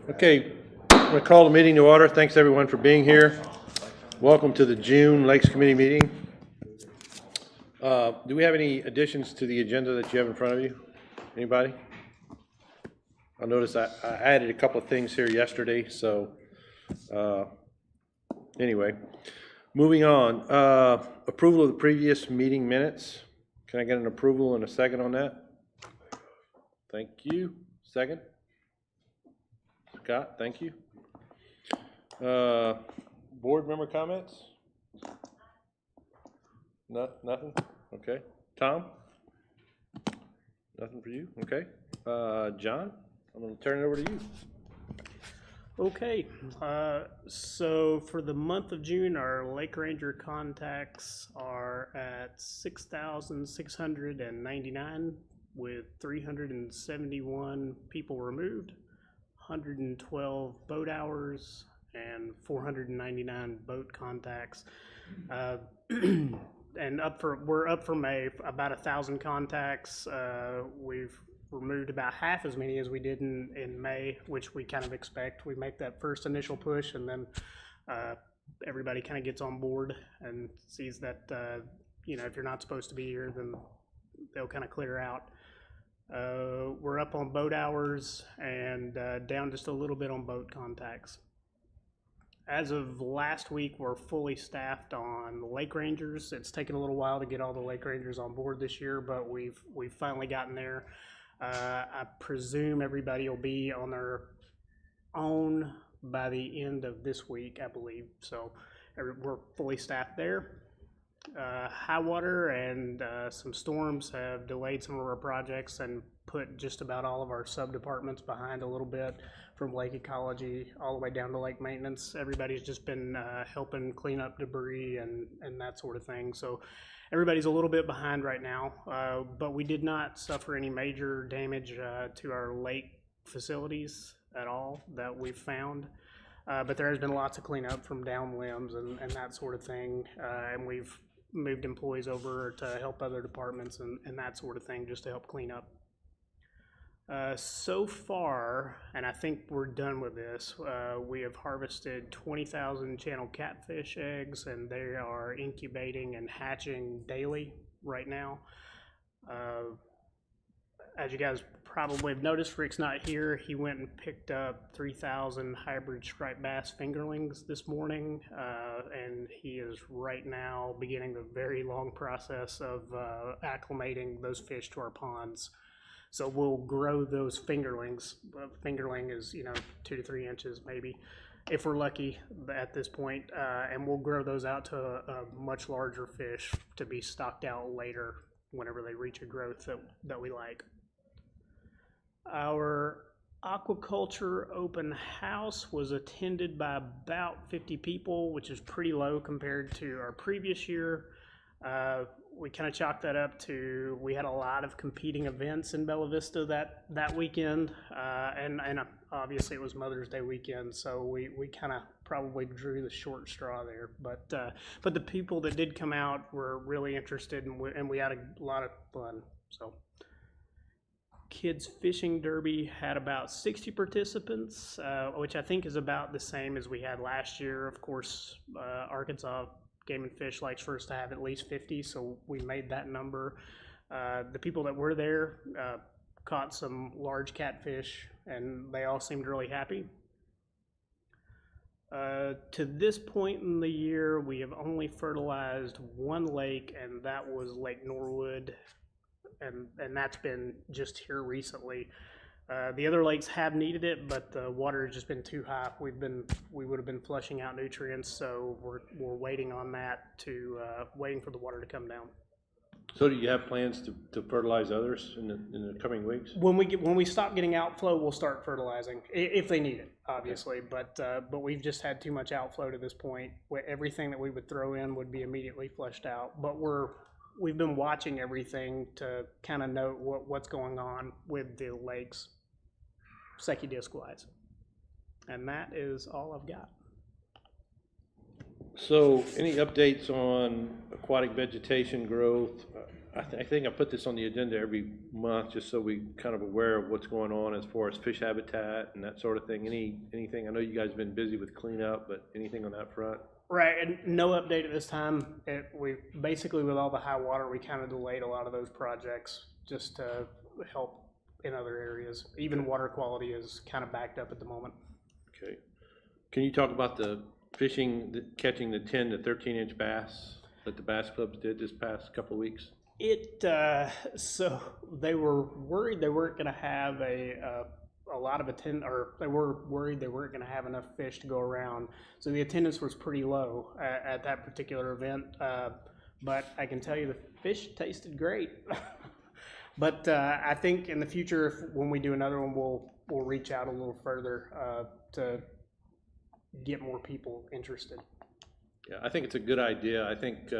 Okay, I'm going to call the meeting to order. Thanks everyone for being here. Welcome to the June Lakes Committee meeting. Do we have any additions to the agenda that you have in front of you? Anybody? I noticed I added a couple of things here yesterday, so anyway. Moving on, approval of the previous meeting minutes. Can I get an approval and a second on that? Thank you. Second? Scott, thank you. Board member comments? Nothing? Okay. Tom? Nothing for you? Okay. John, I'm going to turn it over to you. Okay, so for the month of June, our Lake Ranger contacts are at 6,699 with 371 people removed, 112 boat hours, and 499 boat contacts. And we're up from about 1,000 contacts. We've removed about half as many as we did in May, which we kind of expect. We make that first initial push, and then everybody kind of gets on board and sees that if you're not supposed to be here, then they'll kind of clear out. We're up on boat hours and down just a little bit on boat contacts. As of last week, we're fully staffed on Lake Rangers. It's taken a little while to get all the Lake Rangers on board this year, but we've finally gotten there. I presume everybody will be on their own by the end of this week, I believe. So we're fully staffed there. High water and some storms have delayed some of our projects and put just about all of our sub-departments behind a little bit, from lake ecology all the way down to lake maintenance. Everybody's just been helping clean up debris and that sort of thing. So everybody's a little bit behind right now, but we did not suffer any major damage to our lake facilities at all that we've found. But there has been lots of cleanup from down limbs and that sort of thing, and we've moved employees over to help other departments and that sort of thing just to help clean up. So far, and I think we're done with this, we have harvested 20,000 channel catfish eggs, and they are incubating and hatching daily right now. As you guys probably have noticed, Rick's not here. He went and picked up 3,000 hybrid striped bass fingerlings this morning, and he is right now beginning the very long process of acclimating those fish to our ponds. So we'll grow those fingerlings. Fingerling is 2 to 3 inches maybe, if we're lucky at this point, and we'll grow those out to a much larger fish to be stocked out later whenever they reach a growth that we like. Our aquaculture open house was attended by about 50 people, which is pretty low compared to our previous year. We kind of chalked that up to, we had a lot of competing events in Bella Vista that weekend, and obviously it was Mother's Day weekend, so we kind of probably drew the short straw there. But the people that did come out were really interested, and we had a lot of fun. So Kids Fishing Derby had about 60 participants, which I think is about the same as we had last year. Of course, Arkansas Game and Fish likes for us to have at least 50, so we made that number. The people that were there caught some large catfish, and they all seemed really happy. To this point in the year, we have only fertilized one lake, and that was Lake Norwood, and that's been just here recently. The other lakes have needed it, but the water has just been too high. We would have been flushing out nutrients, so we're waiting on that waiting for the water to come down. So do you have plans to fertilize others in the coming weeks? When we stop getting outflow, we'll start fertilizing if they need it, obviously. Okay. But we've just had too much outflow to this point. Everything that we would throw in would be immediately flushed out. But we've been watching everything to kind of note what's going on with the lakes, Secchi disc wise. And that is all I've got. So any updates on aquatic vegetation growth? I think I put this on the agenda every month just so we kind of aware of what's going on as far as fish habitat and that sort of thing. Anything? I know you guys have been busy with cleanup, but anything on that front? Right, and no update at this time. We basically, with all the high water, we kind of delayed a lot of those projects just to help in other areas. Even water quality is kind of backed up at the moment. Okay. Can you talk about the fishing, catching the 10 to 13-inch bass that the bass clubs did this past couple of weeks? So they were worried they weren't going to have a lot of or they were worried they weren't going to have enough fish to go around. So the attendance was pretty low at that particular event. But I can tell you the fish tasted great. But I think in the future, when we do another one, we'll reach out a little further to get more people interested. Yeah, I think it's a good idea. I think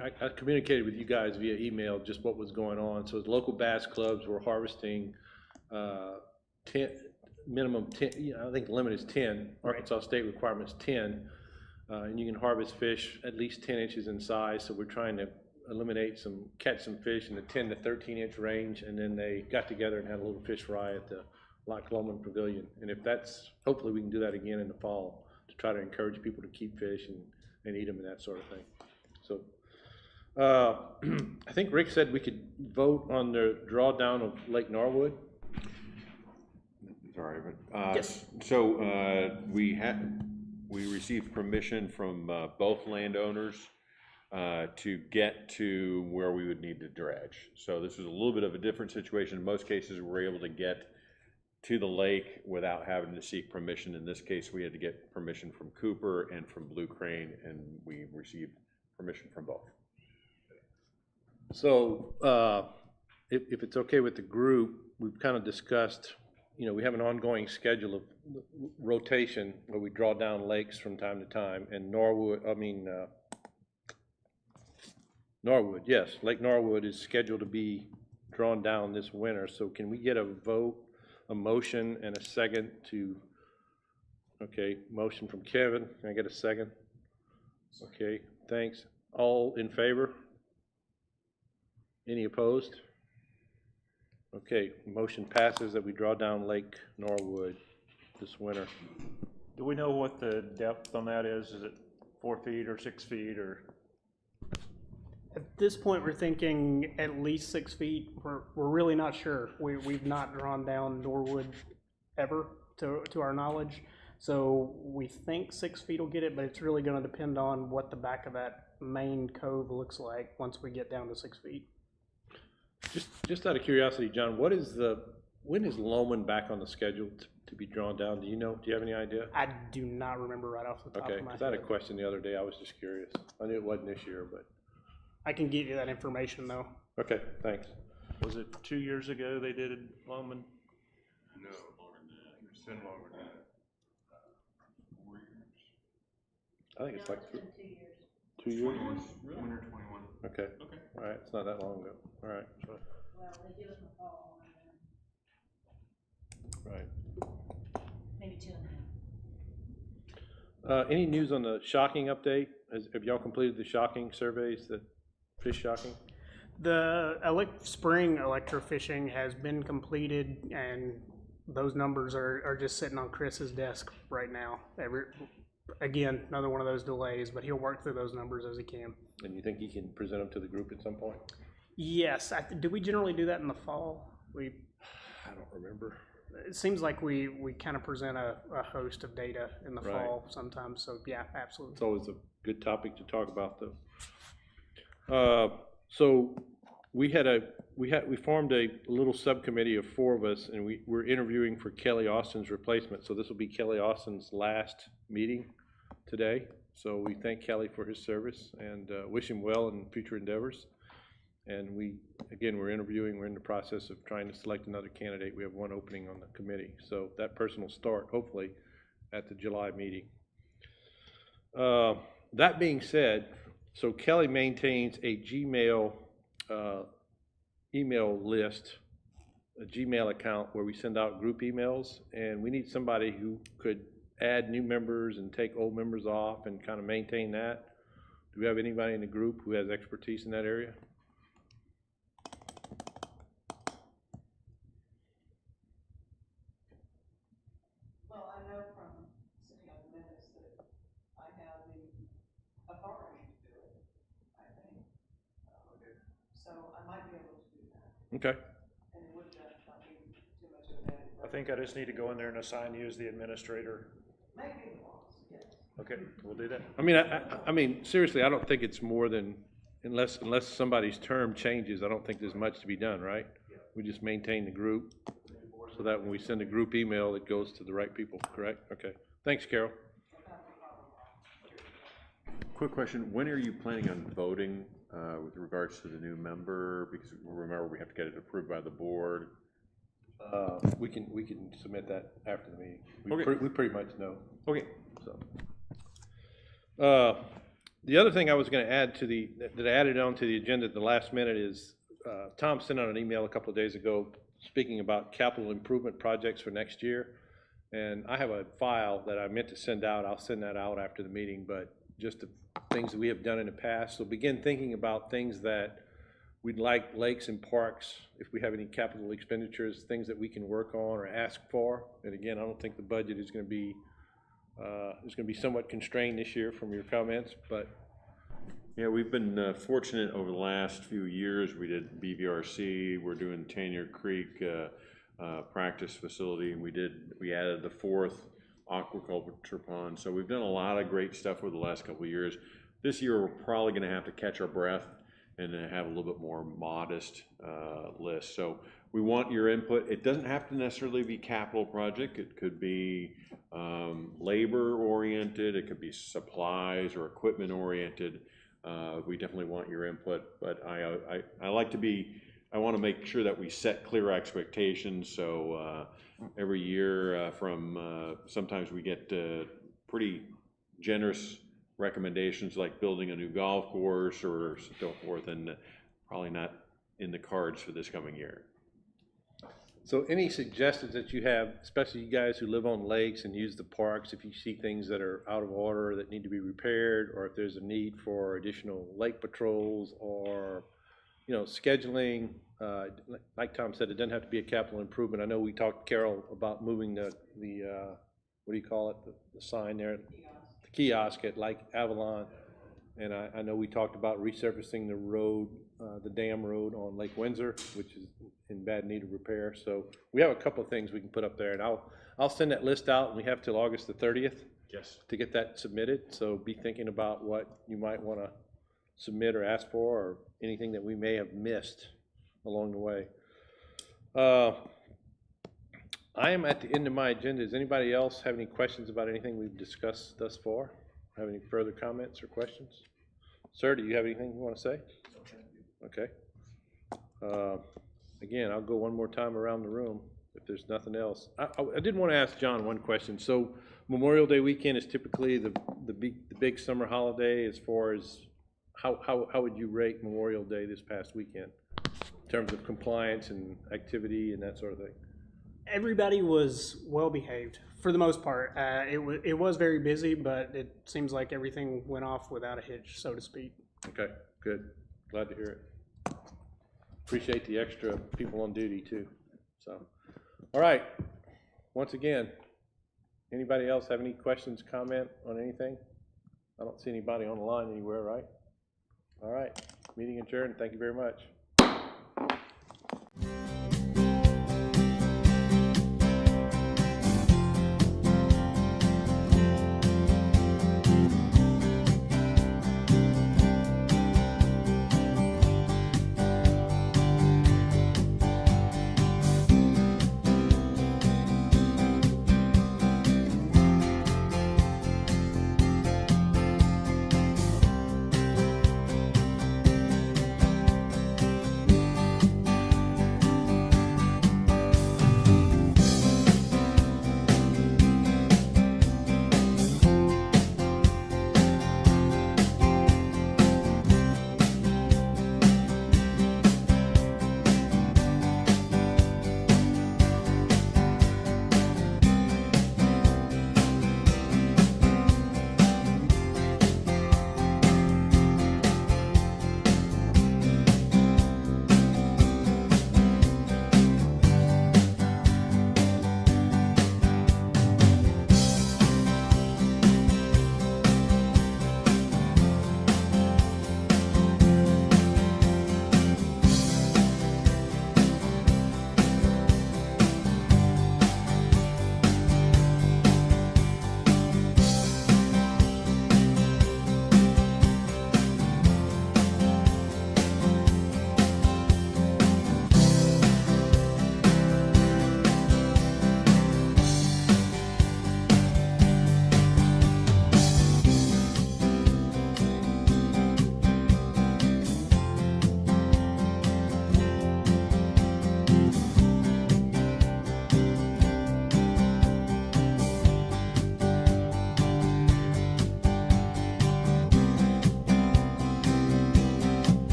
I communicated with you guys via email just what was going on. So the local bass clubs were harvesting 10, minimum 10, I think the limit is 10. Arkansas state requirement is 10. And you can harvest fish at least 10 inches in size. So we're trying to catch some fish in the 10 to 13-inch range. And then they got together and had a little fish fry at the Loch Lomond Pavilion. And if that's, hopefully we can do that again in the fall to try to encourage people to keep fish and eat them and that sort of thing. So I think Rick said we could vote on the drawdown of Lake Norwood. Sorry, but Yes. so we received permission from both landowners to get to where we would need to dredge. So this was a little bit of a different situation. In most cases, we're able to get to the lake without having to seek permission. In this case, we had to get permission from Cooper and from Blue Crane, and we received permission from both. So if it's okay with the group, we've kind of discussed, we have an ongoing schedule of rotation where we draw down lakes from time to time, and Norwood, yes, Lake Norwood is scheduled to be drawn down this winter. So can we get a motion and a second motion from Kevin. Can I get a second? Okay, thanks. All in favor? Any opposed? Okay, motion passes that we draw down Lake Norwood this winter. Do we know what the depth on that is? Is it 4 feet or 6 feet or? At this point, we're thinking at least 6 feet. We're really not sure. We've not drawn down Norwood ever, to our knowledge. So we think 6 feet will get it, but it's really going to depend on what the back of that main cove looks like once we get down to 6 feet. Just out of curiosity, John, when is Lomond back on the schedule to be drawn down? Do you know? Do you have any idea? I do not remember right off the top Okay, of my because I had a head. question the other day. I was just curious. I knew it wasn't this year, but. I can get you that information though. Okay, thanks. Was it 2 years ago they did it, Lomond? No, longer than that. It's been longer than that. 4 years. I think it's like 2 years. 2 years? Winter 21. Okay. All right, it's not that long ago. All right. Well, they do it in the fall, Right. maybe 2.5. Any news on the shocking update? Have y'all completed the shocking surveys, the fish shocking? The spring electrofishing has been completed, and those numbers are just sitting on Chris's desk right now. Again, another one of those delays, but he'll work through those numbers as he can. And you think he can present them to the group at some point? Yes. Do we generally do that in the fall? I don't remember. It seems like we kind of present a host of data in the Right. fall sometimes. So yeah, absolutely. It's always a good topic to talk about, though. So we formed a little subcommittee of 4 of us, and we're interviewing for Kelly Austin's replacement. So this will be Kelly Austin's last meeting today. So we thank Kelly for his service and wish him well in future endeavors. And we're interviewing. We're in the process of trying to select another candidate. We have 1 opening on the committee. So that person will start, hopefully, at the July meeting. That being said, so Kelly maintains a Gmail email list, a Gmail account where we send out group emails, and we need somebody who could add new members and take old members off and kind of maintain that? Do we have anybody in the group who has expertise in that area? Well, I know from sitting on the minutes that I have the authority to do it, I think. So I might be able to do that, Okay, and it would not be too much of a bad. I think I just need to go in there and assign you as the administrator. Maybe the boss, yes. Okay, we'll do that. I mean, seriously, I don't think it's more than, unless somebody's term changes, I don't think there's much to be done, right? We just maintain the group, so that when we send a group email, it goes to the right people, correct? Okay, thanks, Carol. Quick question, when are you planning on voting with regards to the new member? Because remember, we have to get it approved by the board. We can submit that after the meeting. Okay. We pretty much know, Okay. so. The other thing I was gonna add that I added on to the agenda at the last minute is, Tom sent out an email a couple of days ago speaking about capital improvement projects for next year. And I have a file that I meant to send out. I'll send that out after the meeting, but just the things that we have done in the past. So begin thinking about things that we'd like lakes and parks, if we have any capital expenditures, things that we can work on or ask for. And again, I don't think the budget is gonna be, somewhat constrained this year from your comments, but Yeah, we've been fortunate over the last few years. We did BVRC, we're doing Tanier Creek practice facility, and we added the 4th aquaculture pond. So we've done a lot of great stuff over the last couple of years. This year, we're probably gonna have to catch our breath and have a little bit more modest list. So we want your input. It doesn't have to necessarily be capital project. It could be labor oriented, it could be supplies or equipment oriented. We definitely want your input, but I like to be, I want to make sure that we set clear expectations. So every year sometimes we get pretty generous recommendations like building a new golf course or so forth, and probably not in the cards for this coming year. so any suggestions that you have, especially you guys who live on lakes and use the parks, if you see things that are out of order that need to be repaired, or if there's a need for additional lake patrols or, scheduling, like Tom said, it doesn't have to be a capital improvement. I know we talked to Carol about moving the what do you call it, the sign there, the kiosk at Lake Avalon. And I know we talked about resurfacing the road, the dam road on Lake Windsor, which is in bad need of repair. So we have a couple of things we can put up there, and I'll send that list out, and we have till August the 30th. Yes. To get that submitted. So be thinking about what you might want to submit or ask for, or anything that we may have missed along the way. I am at the end of my agenda. Does anybody else have any questions about anything we've discussed thus far? Have any further comments or questions? Sir, do you have anything you want to say? Okay. Again, I'll go one more time around the room if there's nothing else. I did want to ask John one question. So Memorial Day weekend is typically the big summer holiday. As far as how would you rate Memorial Day this past weekend in terms of compliance and activity and that sort of thing? Everybody was well behaved for the most part. It was very busy, but it seems like everything went off without a hitch, so to speak. Okay, good. Glad to hear it. Appreciate the extra people on duty too. So, all right. Once again, anybody else have any questions, comment on anything? I don't see anybody on the line anywhere, right? All right. Meeting adjourned. Thank you very much.